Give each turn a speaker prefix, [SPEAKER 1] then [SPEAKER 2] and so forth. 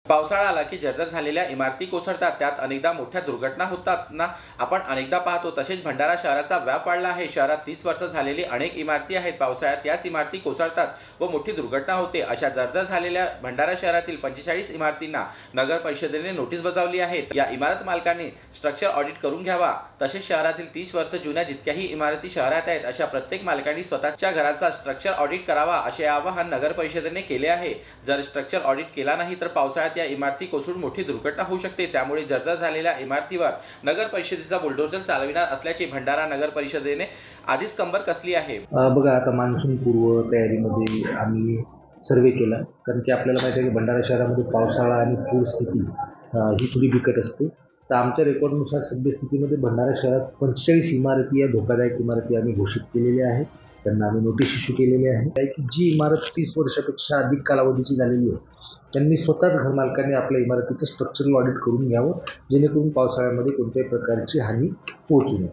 [SPEAKER 1] पावसाळा आला की जर्जर झालेल्या इमारती कोसळतात, त्यात अनेकदा मोठ्या दुर्घटना होतात ना आपण अनेकदा पाहतो। तसेच भंडारा शहराचा व्याप वाढला आहे। शहरात 30 वर्ष झालेली अनेक इमारती आहेत। पावसाळ्यात याच इमारती कोसळतात व मोठी दुर्घटना होते। अशा जर्जर झालेल्या भंडारा शहरातील 45 इमारतींना नगर परिषदेने नोटीस बजावली आहे। या इमारत मालकांनी स्ट्रक्चर ऑडिट करून घ्यावा। तसेच शहरातील 30 वर्ष जुन्या जितक्याही इमारती शहरात आहेत अशा प्रत्येक मालकांनी स्वतःच्या घराचा स्ट्रक्चर ऑडिट करावा, असे आवाहन नगर परिषदेने केले आहे। जर स्ट्रक्चर ऑडिट केला नाही तर पावसाळ्यात या इमारती कोसळून मोठी दुर्घटना होऊ शकते। त्यामुळे जर्जर झालेल्या इमारतीवर नगर परिषदेचा बुलडोझर चालविणार असल्याचे भंडारा नगर परिषदेने आधीच कंबर कसली आहे।
[SPEAKER 2] बघा, आता मान्सून पूर्व तयारीमध्ये आम्ही सर्वे केला, कारण की आपल्याला माहिती आहे की भंडारा शहरामध्ये पावसाळा आणि पूर स्थिती ही थोडी बिकट असते। तर आमच्या रेकॉर्डनुसार सद्यस्थितीमध्ये भंडारा शहरात 45 इमारती या धोकादायक इमारती आम्ही घोषित केलेल्या आहेत। त्यांना आम्ही नोटीस इश्यू केलेली आहे की जी इमारत 30 वर्षापेक्षा अधिक कालावधीची झालेली आहे त्यांनी स्वतःच घरमालकांनी आपल्या इमारतीचं स्ट्रक्चरल ऑडिट करून घ्यावं, जेणेकरून पावसाळ्यामध्ये कोणत्याही प्रकारची हानी पोहोचू नये।